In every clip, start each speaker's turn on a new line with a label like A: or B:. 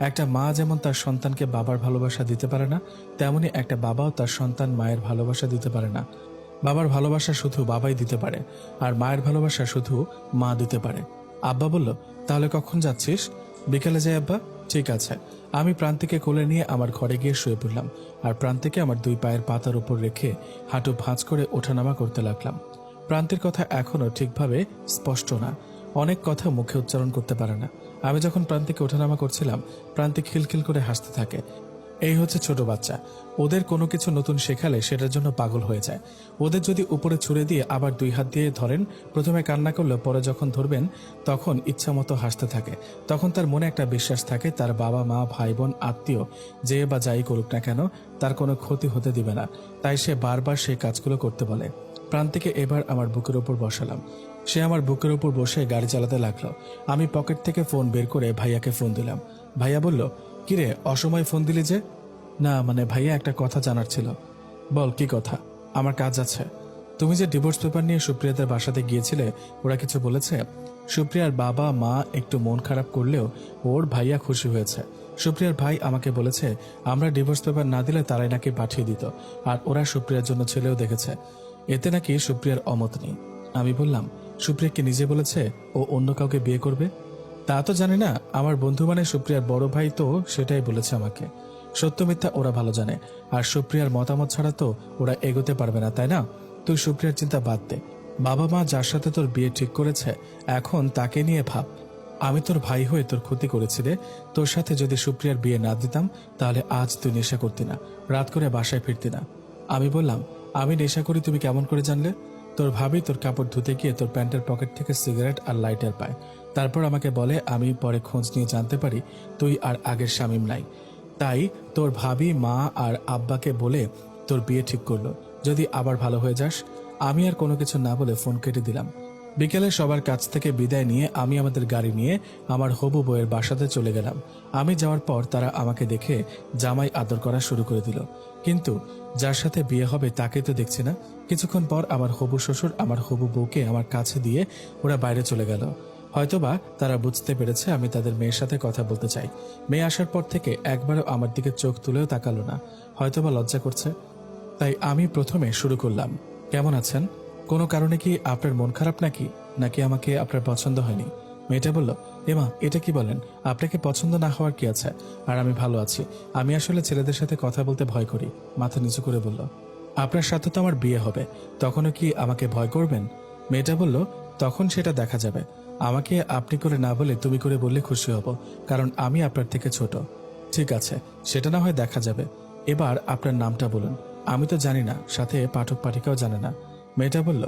A: একটা মা যেমন তার সন্তানকে বাবার ভালোবাসা দিতে পারে না, তেমনি একটা বাবাও তার সন্তান মায়ের ভালোবাসা দিতে পারে না। বাবার ভালোবাসা শুধু বাবাই দিতে পারে, আর মায়ের ভালোবাসা শুধু মা দিতে পারে। আব্বা বলল, তাহলে কখন যাচ্ছিস? বিকেলে যাই আব্বা। ঠিক আছে। আমি প্রান্তিকে কোলে নিয়ে আমার ঘরে গিয়ে শুয়ে পড়লাম, আর প্রান্তিকে আমার দুই পায়ের পাতার উপর রেখে হাঁটু ভাঁজ করে ওঠানামা করতে লাগলাম। প্রান্তির কথা এখনো ঠিকভাবে স্পষ্ট না, অনেক কথা মুখে উচ্চারণ করতে পারে না। আমি যখন প্রান্তিকে ওঠানামা করছিলাম, প্রান্তিক খিলখিল করে হাসতে থাকে। এই হচ্ছে ছোট বাচ্চা, ওদের কোনো কিছু নতুন শেখালে সেটার জন্য পাগল হয়ে যায়। ওদের যদি উপরে ছুড়ে দিয়ে আবার দুই হাত দিয়ে ধরেন, প্রথমে কান্না করলে পরে যখন ধরবেন তখন ইচ্ছা মতো হাসতে থাকে। তখন তার মনে একটা বিশ্বাস থাকে তার বাবা মা ভাই বোন আত্মীয় যে বা যাই করুক না কেন তার কোনো ক্ষতি হতে দিবে না, তাই সে বারবার সেই কাজগুলো করতে বলে। প্রান্তিকে এবার আমার বুকের উপর বসালাম। সে আমার বুকের উপর বসে গাড়ি চালাতে লাগলো। আমি পকেট থেকে ফোন বের করে ভাইয়াকে ফোন দিলাম। ভাইয়া বলল, কিরে অসময়ে ফোন দিলি যে? না মানে ভাইয়া, একটা কথা জানার ছিল। বল, কি কথা? আমার কাজ আছে। তুমি যে ডিভোর্স পেপার নিয়ে সুপ্রিয়াদের বাসাতে গিয়েছিলে, ওরা কিছু বলেছে? সুপ্রিয়ার বাবা মা একটু মন খারাপ করলেও ওর ভাইয়া খুশি হয়েছে। সুপ্রিয়ার ভাই আমাকে বলেছে আমরা ডিভোর্স পেপার না দিলে তারাই নাকি পাঠিয়ে দিত, আর ওরা সুপ্রিয়ার জন্য ছেলেও দেখেছে। এতে নাকি সুপ্রিয়ার অমত নেই। আমি বললাম, সুপ্রিয়া কি নিজে বলেছে ও অন্য কাউকে বিয়ে করবে? তা তো জানি না, আমার বন্ধু মানে সুপ্রিয়ার বড় ভাই তো সেটাই বলেছে আমাকে। সত্য মিথ্যা ওরা ভালো জানে, আর সুপ্রিয়ার মতামত ছাড়া তো ওরা এগোতে পারবে না, তাই না? তুই সুপ্রিয়ার চিন্তা বাদ দে। বাবা মা যার সাথে তোর বিয়ে ঠিক করেছে এখন তাকে নিয়ে ভাব। আমি তোর ভাই হয়ে তোর ক্ষতি করেছি রে। তোর সাথে যদি সুপ্রিয়ার বিয়ে না দিতাম তাহলে আজ তুই নেশা করতি না, রাত করে বাসায় ফিরতি না। আমি বললাম, আমি নেশা করি তুমি কেমন করে জানলে? তোর ভাবি তোর কাপড় ধুতে গিয়ে তোর প্যান্টের পকেট থেকে সিগারেট আর লাইটার পায়, তারপর আমাকে বলে, আমি পরে খোঁজ নিয়ে জানতে পারি তুই আর আগের শামীম নাই। তাই তোর ভাবি মা আর আব্বাকে বলে তোর বিয়ে ঠিক করলো, যদি আবার ভালো হয়ে যাস। আমি আর কোনো কিছু না বলে ফোন কেটে দিলাম। বিকেলে সবার কাছ থেকে বিদায় নিয়ে আমি আমাদের গাড়ি নিয়ে আমার হবু বউয়ের বাসাতে চলে গেলাম। আমি যাওয়ার পর তারা আমাকে দেখে জামাই আদর করা শুরু করে দিল, কিন্তু যার সাথে বিয়ে হবে তাকে তো দেখছি না। কিছুক্ষণ পর আমার হবু শ্বশুর আমার হবু বউকে আমার কাছে দিয়ে ওরা বাইরে চলে গেল। হয়তোবা তারা বুঝতে পেরেছে আমি তাদের মেয়ের সাথে কথা বলতে চাই। মেয়ে আসার পর থেকে একবারও আমার দিকে চোখ তুলেও তাকালো না, হয়তোবা লজ্জা করছে। তাই আমি প্রথমে শুরু করলাম, কেমন আছেন? কোনো কারণে কি আপনার মন খারাপ নাকি? নাকি আমাকে আপনার পছন্দ হয়নি? মেয়েটা বলল, এমা এটা কি বলেন, আপনাকে পছন্দ না হওয়ার কি আছে? আর আমি ভালো আছি। আমি আসলে ছেলেদের সাথে কথা বলতে ভয় করি। মাথা নিচু করে বলল, আপনার সাথে তো আমার বিয়ে হবে, তখনও কি আমাকে ভয় করবেন? মেয়েটা বলল, তখন সেটা দেখা যাবে। আমাকে আপনি করে না বলে তুমি করে বললে খুশি হব, কারণ আমি আপনার থেকে ছোট। ঠিক আছে, সেটা না হয় দেখা যাবে। এবার আপনার নামটা বলুন। আমি তো জানি না, সাথে পাঠক পাঠিকাও জানে না। মেয়েটা বলল,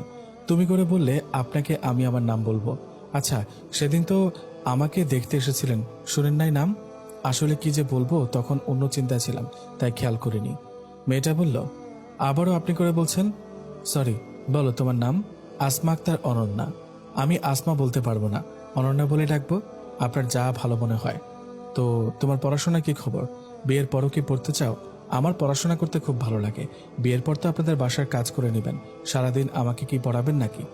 A: তুমি করে বললে আপনাকে আমি আমার নাম বলবো। আচ্ছা, সেদিন তো আমাকে দেখতে এসেছিলেন, শুনেন নাই নাম? আসলে কি যে বলবো তখন অন্য চিন্তায় ছিলাম, তাই খেয়াল করিনি। মেয়েটা বলল, আবারও আপনি করে বলছেন? সরি, বলো তোমার নাম। আসমা আক্তার অনন্যা। আমি আসমা বলতে পারবো না, অনন্যা বলে ডাকবো। আপনার যা ভালো মনে হয়। তো তোমার পড়াশোনা কি খবর? বিয়ের পরও কি পড়তে চাও? আমার পড়াশোনা করতে খুব ভালো লাগে। বিয়ের পর তো আপনাদের বাসার কাজ করে নেবেন, সারাদিন আমাকে কি পড়াবেন নাকি?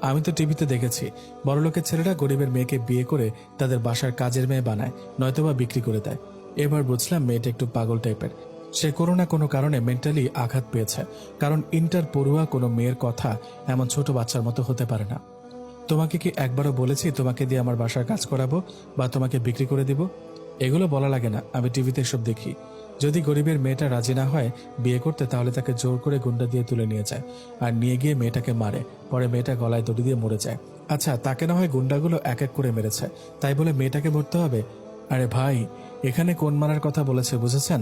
A: আমি তো টিভিতে দেখেছি বড়লোকের ছেলেরা গরিবের মেয়েকে বিয়ে করে তাদের বাসার কাজের মেয়ে বানায়, নয়তোবা বিক্রি করে দেয়। এবার বুঝলাম মেয়েটা একটু পাগল টাইপের। সে কোনো না কোনো কারণে মেন্টালি আঘাত পেয়েছে, কারণ ইন্টার পড়ুয়া কোনো মেয়ের কথা এমন ছোট বাচ্চার মতো হতে পারে না। তোমাকে কি একবারও বলেছি তোমাকে দিয়ে আমার বাসার কাজ করাবো বা তোমাকে বিক্রি করে দিব? এগুলো বলা লাগে না, আমি টিভিতে এসব দেখি। যদি গরিবের মেয়েটা রাজি না হয় বিয়ে করতে, তাহলে তাকে জোর করে গুন্ডা দিয়ে তুলে নিয়ে যায়, আর নিয়ে গিয়ে মেয়েটাকে মারে, পরে মেয়েটা গলায় দড়ি দিয়ে মরে যায়। আচ্ছা, তাকে না হয় গুন্ডাগুলো এক এক করে মেরেছে, তাই বলে মেয়েটাকে মরতে হবে? আরে ভাই, এখানে কোন মারার কথা বলেছে বুঝেছেন?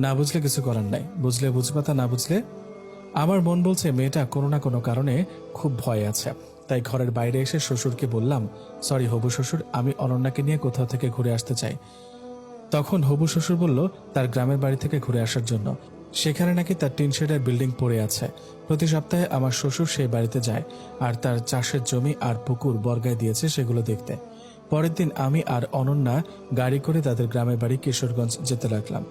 A: না বুঝলে কিছু করার নাই, বুঝলে বুঝবা, তা না বুঝলে। আমার মন বলছে মেয়েটা কোনো না কোনো কারণে খুব ভয় আছে। তাই ঘরের বাইরে এসে শ্বশুরকে বললাম, সরি হবু শ্বশুর, আমি অনন্যাকে নিয়ে কোথাও থেকে ঘুরে আসতে চাই। তখন হবু শ্বশুর বলল তার গ্রামের বাড়ি থেকে ঘুরে আসার জন্য, সেখানে নাকি তার টিন শেডের বিল্ডিং পড়ে আছে। প্রতি সপ্তাহে আমার শ্বশুর সেই বাড়িতে যায়, আর তার চাষের জমি আর পুকুর বর্গায় দিয়েছে সেগুলো দেখতে। পরের দিন আমি আর অনন্যা গাড়ি করে তাদের গ্রামের বাড়ি কিশোরগঞ্জ যেতে লাগলাম।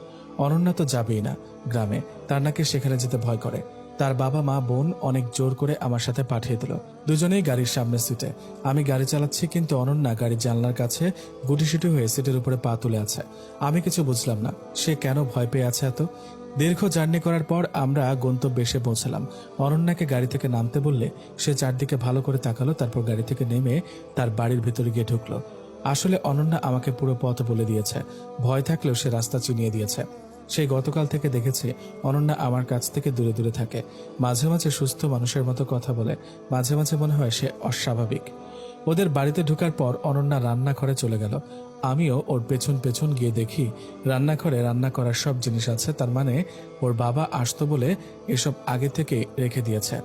A: অনন্যা তো যাবেই না গ্রামে, তার নাকি সেখানে যেতে ভয় করে। তার বাবা মা বোন অনেক জোর করে আমার সাথে পাঠিয়ে দিল। দুজনেই গাড়ির সামনের সিটে। আমি গাড়ি চালাচ্ছি, কিন্তু অনন্যা গাড়ির জানলার কাছে গুটিসুটি হয়ে সিটের উপরে পা তুলে আছে। আমি কিছু বুঝলাম না সে কেন ভয় পেয়ে আছে এত। দীর্ঘ জার্নি করার পর আমরা গন্তব্যে এসে পৌঁছালাম। অনন্যাকে গাড়ি থেকে নামতে বললে সে চারদিকে ভালো করে তাকালো, তারপর গাড়ি থেকে নেমে তার বাড়ির ভিতরে গিয়ে ঢুকলো। আসলে অনন্যা আমাকে পুরো পথ বলে দিয়েছে, ভয় থাকলেও সে রাস্তা চিনিয়ে দিয়েছে। সেই গতকাল থেকে দেখেছি অনন্যা আমার কাছ থেকে দূরে দূরে থাকে। মাঝে মাঝে সুস্থ মানুষের মতো কথা বলে, মাঝে মাঝে মনে হয় সে অস্বাভাবিক। ওদের বাড়িতে ঢোকার পর অনন্যা রান্নাঘরে চলে গেল। আমিও ওর পেছন পেছন গিয়ে দেখি রান্নাঘরে রান্না করার সব জিনিস আছে। তার মানে ওর বাবা আসতো বলে এসব আগে থেকে রেখে দিয়েছে।